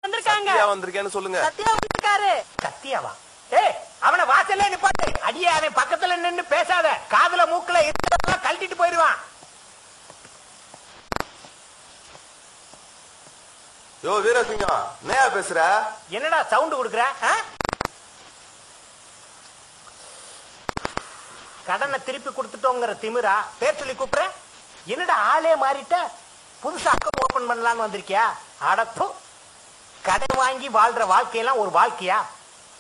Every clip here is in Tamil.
வந்திருக்காங்க. சத்யா வந்திருக்கேன்னு சொல்லுங்க. சத்யா வந்திருக்காரு. சத்யாவா? ஏய், அவனை வாசல்ல நிப்பாட்டு. அடியே, அவன் பக்கத்துல நின்னு பேசாத. காதுல மூக்குல இதெல்லாம் கழட்டிட்டு போயிடுவான். யோ வீரசிங்கம், என்னையா பேசுற? என்னடா சவுண்ட் கொடுக்குற? கடனை திருப்பி கொடுத்துட்டோங்கிற திமிரா பேர் சொல்லி கூப்பிடுற? என்னடா ஆளே மாறிட்ட? புதுசா அக்கௌண்ட் ஓபன் பண்ணலான்னு வந்திருக்கியா? அடப்பு, கடன் வாங்கி வாழ்ற வாழ்க்கையெல்லாம் ஒரு வாழ்க்கையா?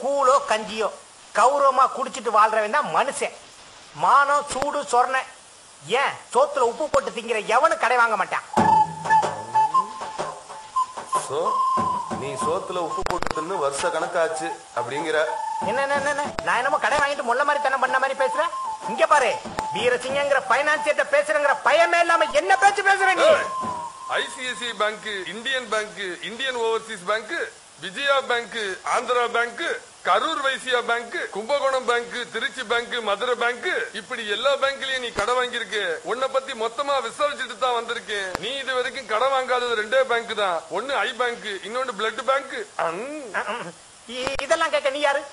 கூழோ கஞ்சியோ கௌரவமா குடிச்சிட்டு வாழ்றவன் தான் மனுஷன். மானம் சூடு சொரணை. ஏன் சோத்துல உப்பு போட்டு திங்கிற எவனும் கடை வாங்க மாட்டான். நீ சோத்துல உப்பு போட்டு தின்னு வருஷ கணக்காச்சு அப்படிங்கிற. என்ன நான் என்னமோ கடை வாங்கிட்டு முள்ள மாதிரி தனம் பண்ண மாதிரி பேசுறேன். இங்க பாரு, வீரசிங்கங்கிற பைனான்சியர்ட்ட பேசுறங்கிற பயமே இல்லாம என்ன பேச்சு பேசுற நீ? ICICI bank, Indian bank, Indian overseas bank, Vijaya bank, Andhra bank, Karur Vysya bank, Kumbakonam bank, Trichy bank, Madurai bank, இப்படி எல்லா பேங்க்லயும் நீ கடை வாங்கியிருக்க. உன்னை பத்தி மொத்தமா விசாரிச்சுட்டு தான் வந்திருக்கேன். நீ இது வரைக்கும் கடை வாங்காதது 2 பேங்க் தான். ஒன்னு ஐ பேங்க், இன்னொன்னு பிளட் பேங்க். இதெல்லாம் கேட்க நீ யாரு?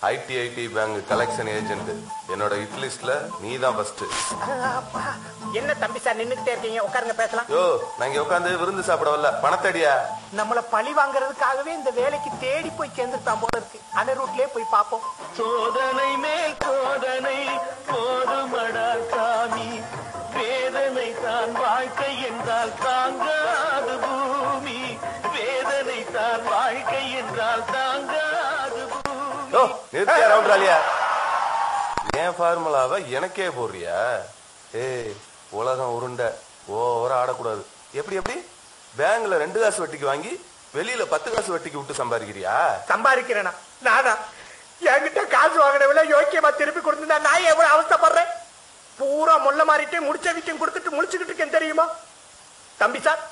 IT bank collection agent. என்னோட ஹிட் லிஸ்ட்ல நீ தான் ஃபர்ஸ்ட். என்ன தம்பி சார் நின்னுட்டே இருக்கீங்க? உட்காருங்க, பேசலாம். யோ, நான் இங்க உட்கார்ந்து விருந்து சாப்பிட வரல, பணத்தடியா. நம்மள பழி வாங்குறதுக்காகவே இந்த வேலைக்கு தேடி போய் சேர்ந்துட்டான் போல இருக்கு. அந்த ரூட்லயே போய் பாப்போம். சோதனை மேல் சோதனை போதுமடா சாமி, வேதனை தான் வாழ்க்கை என்றால் தாங்காது பூமி, வேதனை தான் வாழ்க்கை என்றால் தாங்காது பூமி. நிறுத்தியா ரவுண்ட்ராலியா? ஏன் ஃபார்முலாவை எனக்கே போடுறியா? ஏய், உலகம் உருண்டை, ஓவரா ஆடக்கூடாது. எப்படி எப்படி பேங்க்ல 2 காசு வட்டிக்கு வாங்கி வெளியில 10 காசு வட்டிக்கு விட்டு சம்பாதிக்கிறியா? சம்பாதிக்கிறேனா? நானா? என்கிட்ட காசு வாங்கினவில யோக்கியமா திருப்பி கொடுத்துருந்தா நான் எவ்வளவு அவஸ்தைப்படுறேன். பூரா முள்ள மாறிட்டு முடிச்ச வீக்கம் கொடுத்துட்டு முடிச்சுக்கிட்டு இருக்கேன் தெரியுமா? தம்பி சார்,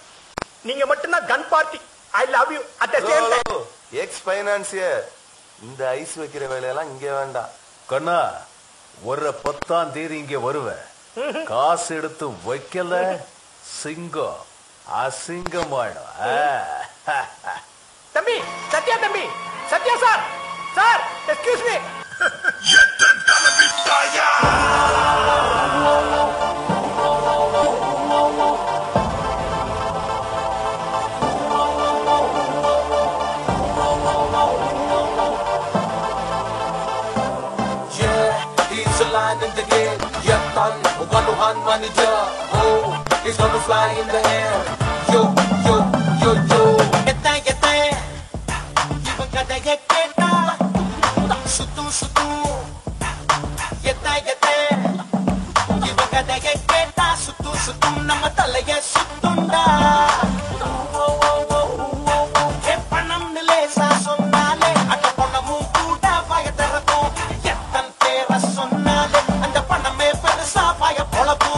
நீங்க மட்டும்தான் gun party. I love you. At the same time ex financier, இந்த ஐஸ் வைக்கிற வேலையெல்லாம் இங்க வேண்டாம். கண்ணா, ஒரு 10ஆம் தேதி இங்க வருவேன். காசு எடுத்து வைக்கல, சிங்கம் அசிங்கமாயிடும். தம்பி சத்யா, தம்பி Sathya sir, sir excuse me. In the game, Yatan, Wanuhan manager. Oh, he's gonna fly in the air. Yo, yo, yo, yo. Yata, yata. Ivan kada yeketa. Sutu, sutu. Yata, yata. Ivan kada yeketa. Sutu, sutu. Namatalaya sutunda. Oh, oh, oh, oh, oh. Kepanam nilesa sonale. Ataponamu kuda vayatarapo. Yatan tera sonale. Sapaya polapu,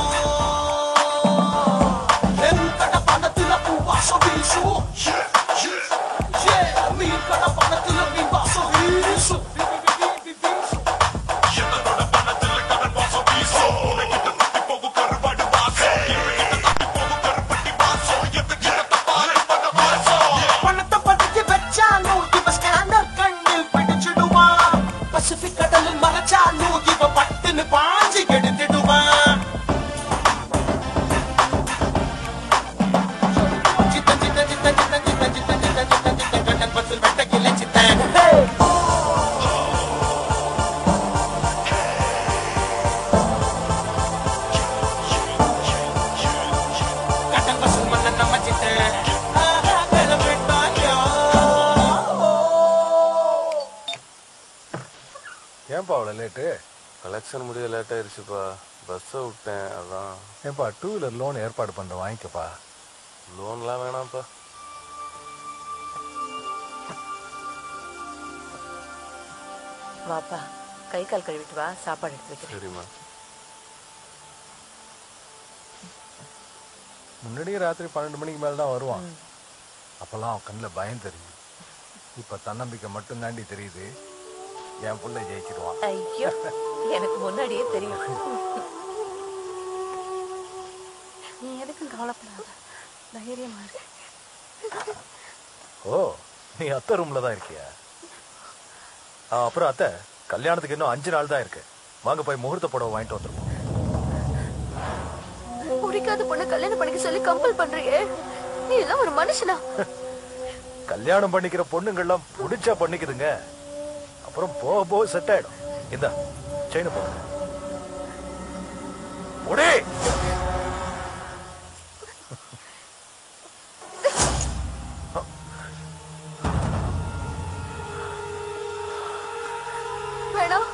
entada panatila puvaso bisu, yeah, me kada panatila bivaso bisu, entada panatila kada vaso bisu, nekita tatti pogu karvadu vaso, nekita tatti pogu karvadi vaso, yedda tapare pada vaso, panatha padikku vechalu iva scanner kannil pidichiduva, Pacific kadalil marachalu iva pattinu paanji eduthiduva. ஏன்பா அவ்வளோ லேட்டு? கலெக்ஷன் முடிய லேட் ஆயிடுச்சுப்பா, பஸ்ஸை விட்டேன் அதான். ஏன்பா 2 வீலர் லோன் ஏற்பாடு பண்ணுற வாங்கிக்கப்பா. லோன்லாம் வேணாம்ப்பா. வாப்பா, கை கால் கழுவிட்டு வா, சாப்பாடு எடுத்து வைக்கிறேன். சரிம்மா. முன்னாடியே ராத்திரி 12 மணிக்கு மேலே தான் வருவான். அப்போல்லாம் அவன் கண்ணில் பயம் தெரியும். இப்போ தன்னம்பிக்கை மட்டும் தாண்டி தெரியுது. என் புள்ள ஜெயிச்சிருவான். ஐயோ, எனக்கு முன்னாடியே தெரியும். நீ எதுக்கும் கவலைப்படாத, தைரியமா இரு. ஓ, நீ அத்தை ரூம்ல தான் இருக்கியா? அப்புறம் அத்தை, கல்யாணத்துக்கு இன்னும் 5 நாள் தான் இருக்கு. வாங்க போய் முகூர்த்த புடவை வாங்கிட்டு வந்துருவோம். பிடிக்காத பொண்ணு கல்யாணம் பண்ணிக்க சொல்லி கம்பல் பண்றியே, நீ எல்லாம் ஒரு மனுஷனா? கல்யாணம் பண்ணிக்கிற பொண்ணுங்கள்லாம் பிடிச்சா பண்ணிக்குதுங்க. அப்புறம் போக போக செட் ஆயிடும். இந்த செயின போங்க. ஒடே வேணாம்,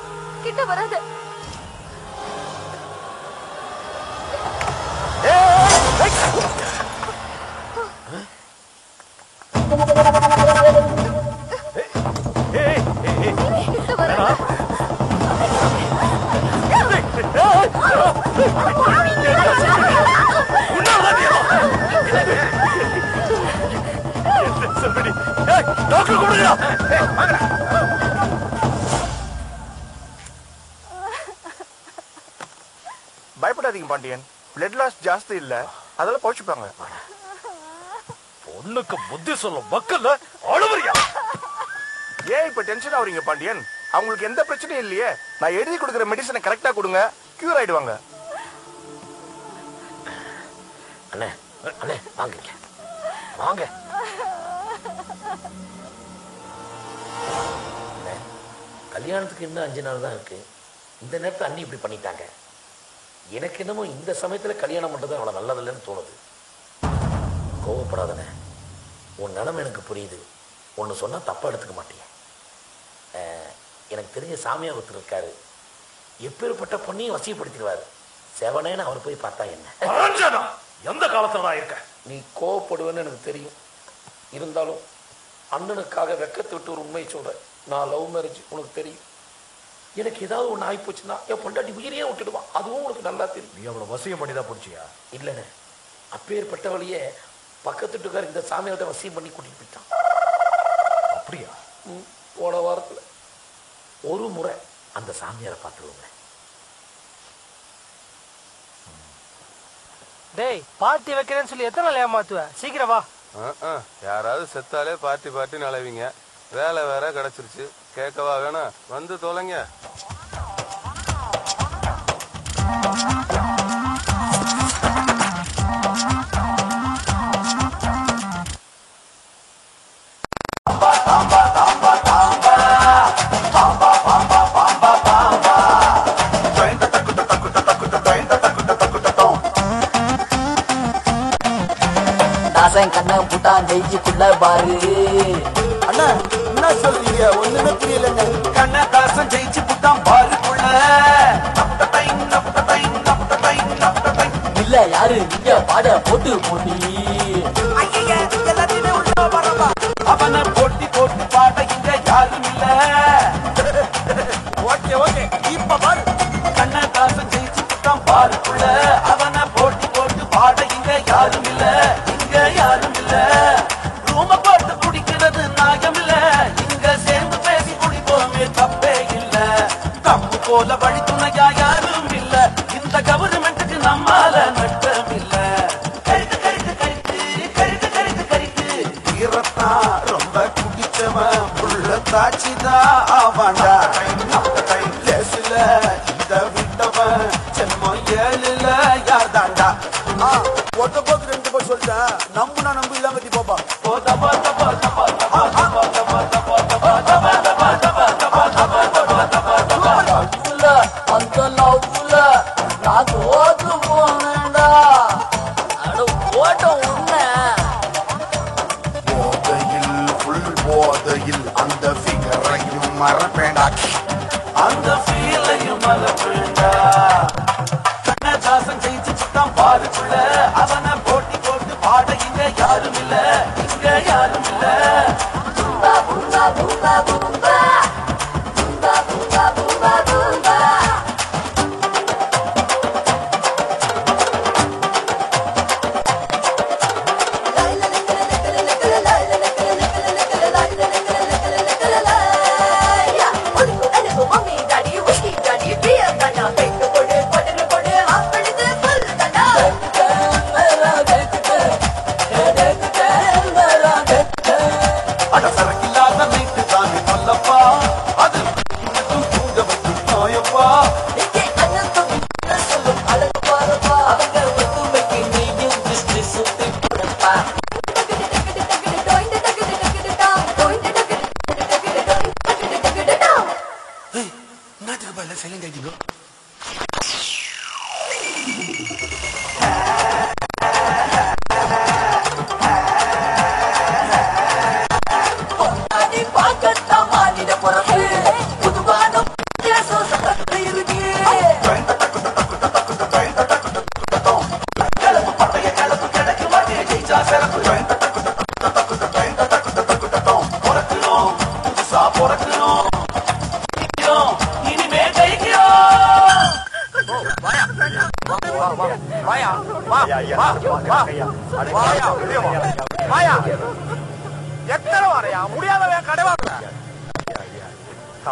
கிட்ட வராத. கிட்ட வராத. டாக்டர் கொடுங்க. பயப்படாதீங்க பாண்டியன், பிளட் லாஸ் ஜாஸ்தி இல்ல, அதெல்லாம் பழிச்சுப்பாங்க. பொண்ணுக்கு புத்தி சொல்ல மக்கள் அழுவறியா? ஏன் இப்ப டென்ஷன் ஆவறீங்க பாண்டியன்? அவங்களுக்கு எந்த பிரச்சனையும் இல்லையே. நான் எழுதி கொடுக்குற மெடிசனை கரெக்டா கொடுங்க, கியூர் ஆயிடுவாங்க. அண்ணே அண்ணே வாங்க வாங்க. கல்யாணத்துக்கு இன்னும் 5 நாள் தான் இருக்கு. இந்த நேரத்தை அண்ணி இப்படி பண்ணிட்டாங்க. எனக்கு என்னமோ இந்த சமயத்துல கல்யாணம் பண்றது அவ்வளவு நல்லதில்லைன்னு தோணுது. கோவப்படாதண்ணே, உன் நிலைமை எனக்கு புரியுது. ஒன்னு சொன்னா தப்பா எடுத்துக்க மாட்டேன். எனக்கு தெரிஞ்ச சாமியார் ஒருத்தர் இருக்காரு, எப்பேற்பட்ட பொண்ணையும் வசியப்படுத்திடுவாரு. செவனேன்னு அவர் போய் பார்த்தா என்ன? எந்த காலத்துல தான் இருக்க? நீ கோவப்படுவேன்னு எனக்கு தெரியும். இருந்தாலும் அண்ணனுக்காக வெக்கத்தை விட்டு ஒரு உண்மையை சொல்றேன். நான் லவ் மேரேஜ், உனக்கு தெரியும். எனக்கு ஏதாவது ஒன்று ஆகி போச்சுன்னா என் பொண்டாட்டி உயிரையே விட்டுடுவான். அதுவும் உனக்கு நல்லா தெரியும். நீ அவளை வசியம் பண்ணி தான் பிடிச்சியா? இல்லைண்ணே, அப்பேற்பட்டவளையே பக்கத்து வீட்டுக்கார இந்த சாமியார்ட்ட வசியம் பண்ணி கூட்டிட்டு போயிட்டான். அப்படியா? போன வாரத்துல ஒரு முறை அந்த சாமியாரை பார்த்துருவோங்க. டேய், பார்ட்டி வைக்கிறேன்னு சொல்லி எத்தனை நாள் ஏமாத்துவ? சீக்கிரம் வா. யாராவது செத்தாலே பார்ட்டி பார்ட்டின்னு அலைவீங்க. வேலை வேற கிடைச்சிருச்சு, கேட்கவா வேணாம்? வந்து தொலைங்க. கண்ணம் புட்டான் ஜெயிச்சுக்குள்ள பாரு. அண்ணா என்ன சொல்றீங்க? ஒண்ணுமே புரியலங்க. கண்ணதாசன் ஜெயிச்சு புட்டான் பாருக்குள்ள. இல்ல யாரு நீங்க பாட போட்டு போட்டி. எல்லாத்தையுமே உள்ள வரப்பா. அவனை போட்டி போட்டு பாட இங்க யாரும் இல்ல. ஓகே ஓகே, இப்ப பாரு. கண்ணதாசன் ஜெயிச்சு புட்டான் பாருக்குள்ள. அவனை போட்டி போட்டு பாட இங்க யாரும் இல்ல. இங்க யாரும் இல்ல. ரூம போட்டு குடிக்கிறது நாயம் இல்ல. இங்க சேர்ந்து பேசி குடிப்போமே தப்பே இல்ல. தப்பு போல வழி துணையா யாரும் இல்ல. இந்த கவர்மெண்ட்டுக்கு நம்மால நட்டம் இல்ல. கருத்து கருத்து கருத்து கருத்து கருத்து கருத்து. ஈரத்தா ரொம்ப குடிச்சவன் புள்ள தாச்சிதான் ஆவாண்டா. லேசுல இந்த விட்டவன் சென்மம் ஏழுல யார்தாண்டா. ஒத்த போக்கு 2 பேர் சொல்லிட்டேன். நம்புனா நம்பு, இல்லாம பத்தி போப்பா. அந்த லவ்ல நான் தோத்து போனேன்டா. ஓட்டம் உண்மை. போதையில் புல் போதையில் அந்த ஃபிகரையும் மறப்பேண்டா. அந்த ஃபீலையும் மறப்பேண்டா. கண்ணதாசன் ஜெயிச்சு சுத்தம் பாருக்குள்ள. அவனை போட்டி போட்டு பாட இங்க யாரும் இல்ல. இங்க யாரும் இல்ல. பூம்பா பூம்பா பூம்பா பூம்பா பூம்பா பூம்பா பூம்பா பூம்பா. வாயா வெளிய வா. வாயா எத்தனை வாரையா முடியாதவன் கடை வாங்குற.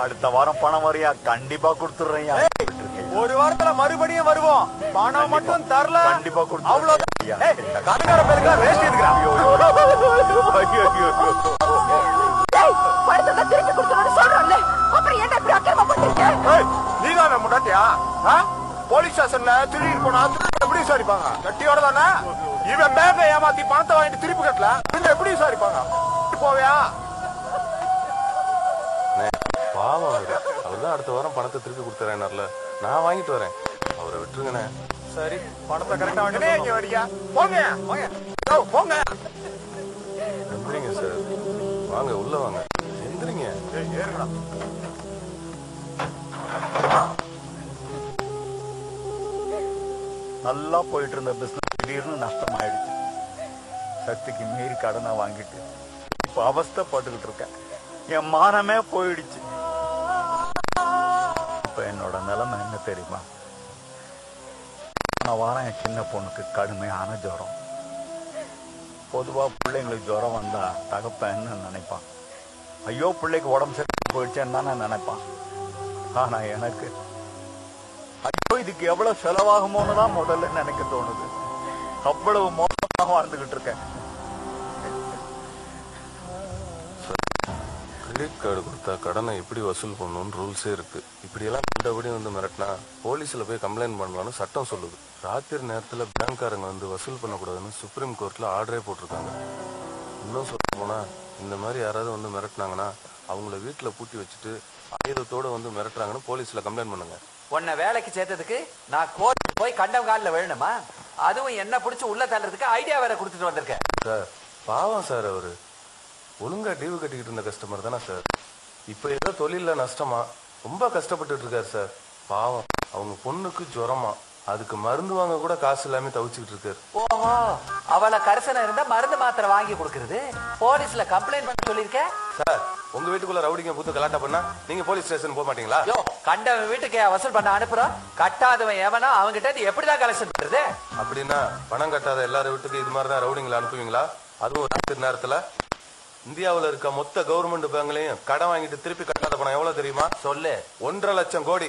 அடுத்த வாரம் பணம் வரையா கண்டிப்பா கொடுத்துடுறேன். ஒரு வாரத்துல மறுபடியும் வருவோம். பணம் மட்டும் தரல கண்டிப்பா கொடுத்து அவ்வளவு கடைக்கார பேருக்கா வேஸ்ட் எடுக்கிறான். பணத்தை திருப்பி கொடுக்கணும்னு சொல்றோம்ல, அப்புறம் ஏன்டா இப்படி அக்கிரமம் பண்றீங்க? நீதான முன்னாட்டியா போலீஸ் ஸ்டேஷன்ல திருடி போனா எப்படி விசாரிப்பாங்க? கட்டியோட தானே இவன் பேங்க ஏமாத்தி பணத்தை வாங்கிட்டு திருப்பி கட்டல எப்படி விசாரிப்பாங்க? போவியா? பாவம் அவர்தான் அடுத்த வாரம் பணத்தை திருப்பி கொடுத்துறேன்னார்ல, நான் வாங்கிட்டு வரேன், அவரை விட்டுருங்கண்ணே. சரி பணத்தை கரெக்டா வாங்கிட்டு இங்க வரியா? போங்க போங்க. எந்திரிங்க சார், வாங்க உள்ள வாங்க, எந்திரிங்க. ஏறுங்கடா. நல்லா போயிட்டு இருந்த பிசினஸ் திடீர்னு நஷ்டமாயிடுச்சு. சக்திக்கு மீறி கடனை வாங்கிட்டு இப்ப அவஸ்தைப்பட்டுக்கிட்டு இருக்கேன். என் மானமே போயிடுச்சு. இப்ப என்னோட நிலைமை என்ன தெரியுமா? நான் வாரம் என் சின்ன பொண்ணுக்கு கடுமையான ஜுரம். பொதுவா பிள்ளைங்களுக்கு ஜுரம் வந்தா தகப்பன் என்ன நினைப்பான்? ஐயோ பிள்ளைக்கு உடம்பு சரி போயிடுச்சேன்னு தானே நினைப்பான். ஆனா எனக்கு ஐயோ இதுக்கு எவ்வளவு செலவாகுமோன்னு தான் முதல்ல நினைக்க தோணுது. அவ்வளவு மோசமாக வாழ்ந்துகிட்டு இருக்கேன். கிரெடிட் கார்டு கொடுத்தா கடனை எப்படி வசூல் பண்ணணும்னு ரூல்ஸே இருக்கு. இப்படியெல்லாம் கண்டபடி வந்து மிரட்டினா போலீஸ்ல போய் கம்ப்ளைண்ட் பண்ணலாம்னு சட்டம் சொல்லுது. ராத்திரி நேரத்துல பேங்க்காரங்க வந்து வசூல் பண்ணக்கூடாதுன்னு சுப்ரீம் கோர்ட்ல ஆர்டரே போட்டிருக்காங்க. இன்னும் சொல்ல போனா இந்த மாதிரி யாராவது வந்து மிரட்டினாங்கன்னா அவங்கள வீட்டுல பூட்டி வச்சுட்டு ஆயுதத்தோட வந்து மிரட்டுறாங்கன்னு போலீஸ்ல கம்ப்ளைண்ட் பண்ணுங்க. உன்னை வேலைக்கு சேர்த்ததுக்கு நான் கோர்ட் போய் கண்டம் காலில் விழணுமா? அதுவும் என்ன பிடிச்சி உள்ள தள்ளுறதுக்கு ஐடியா வேற கொடுத்துட்டு வந்திருக்கேன். சார் பாவம் சார், அவரு ஒழுங்கா டியூ கட்டிக்கிட்டு இருந்த கஸ்டமர் தானே சார். இப்ப ஏதோ தொழில நஷ்டமா ரொம்ப கஷ்டப்பட்டு இருக்காரு சார். பாவம் அவங்க பொண்ணுக்கு ஜுரமா, அதுக்கு மருந்து வாங்க கூட காசு இல்லாம தவிச்சுக்கிட்டு இருக்காரு. ஓஹோ, அவளை கரிசனம் இருந்தா மருந்து மாத்திரை வாங்கி கொடுக்கறது. போலீஸ்ல கம்ப்ளைண்ட் பண்ண சொல்லிருக்க சார். உங்க வீட்டுக்குள்ள ரவுடிங்க புத்து கலாட்டா பண்ணா நீங்க போலீஸ் ஸ்டேஷன் போக மாட்டீங்களா? யோ, கண்டவன் வீட்டுக்கு வசூல் பண்ண அனுப்புறோம், கட்டாதவன் எவனா அவங்கிட்ட எப்படிதான் கலெக்ஷன் பண்றது? அப்படின்னா பணம் கட்டாத எல்லாரும் வீட்டுக்கு இது மாதிரிதான் ரவுடிங்களை அனுப்புவீங்களா? அதுவும் ராத்திரி நேரத்துல? இந்தியாவில் இருக்க மொத்த கவர்மெண்ட் பேங்க்லயும் கடன் வாங்கிட்டு திருப்பி கட்டாத பணம் எவ்வளவு தெரியுமா? சொல்லு. 1.5 லட்சம் கோடி.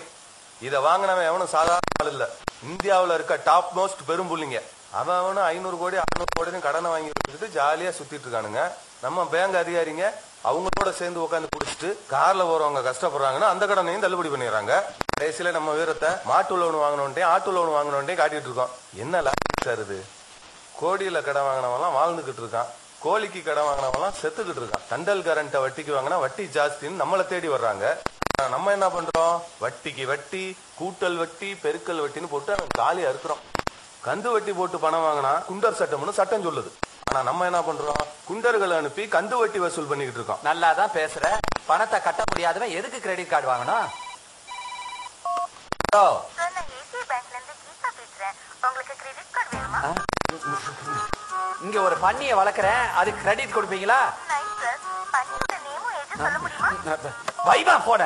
இத வாங்கினவன் எவனும் சாதாரண ஆள் இல்ல. இந்தியாவில் இருக்க டாப் மோஸ்ட் பெரும் புள்ளிங்க. அவன் 500 கோடி 600 கோடி கடனை வாங்கி வச்சுட்டு ஜாலியா சுத்திட்டு இருக்கானுங்க. நம்ம பேங்க் அதிகாரிங்க அவங்களோட சேர்ந்து உட்காந்து குடிச்சிட்டு கார்ல போறவங்க கஷ்டப்படுறாங்கன்னா அந்த கடனையும் தள்ளுபடி பண்ணிடுறாங்க. கடைசியில நம்ம வீரத்தை மாட்டு லோன் வாங்கணும்ட்டே ஆட்டு லோன் வாங்கணும்ட்டே காட்டிட்டு இருக்கோம். என்ன லாஜிக் சார் இது? கோடியில கடன் வாங்கினவெல்லாம் வாழ்ந்துகிட்டு இருக்கான், கோழிக்கு கடன் வாங்கினவெல்லாம் செத்துக்கிட்டு இருக்கான். தண்டல் கரண்ட வட்டிக்கு வாங்கினா வட்டி ஜாஸ்தின்னு நம்மளை தேடி வர்றாங்க. நம்ம என்ன பண்றோம்? வட்டிக்கு வட்டி, கூட்டல் வட்டி, பெருக்கல் வட்டின்னு போட்டு காலியா இருக்கிறோம். கந்து வட்டி போட்டு பணம் வாங்கினா குண்டர் சட்டம்னு சட்டம் சொல்லுது. ஆனா நம்ம என்ன பண்றோம்? குண்டர்களை அனுப்பி கந்து வட்டி வசூல் பண்ணிக்கிட்டு இருக்கோம். நல்லாதான் பேசுற. பணத்தை கட்ட முடியாதவன் எதுக்கு கிரெடிட் கார்டு வாங்கணும்? இங்க ஒரு பண்ணிய வளர்க்கறேன், அது கிரெடிட் கொடுப்பீங்களா? வைமா போன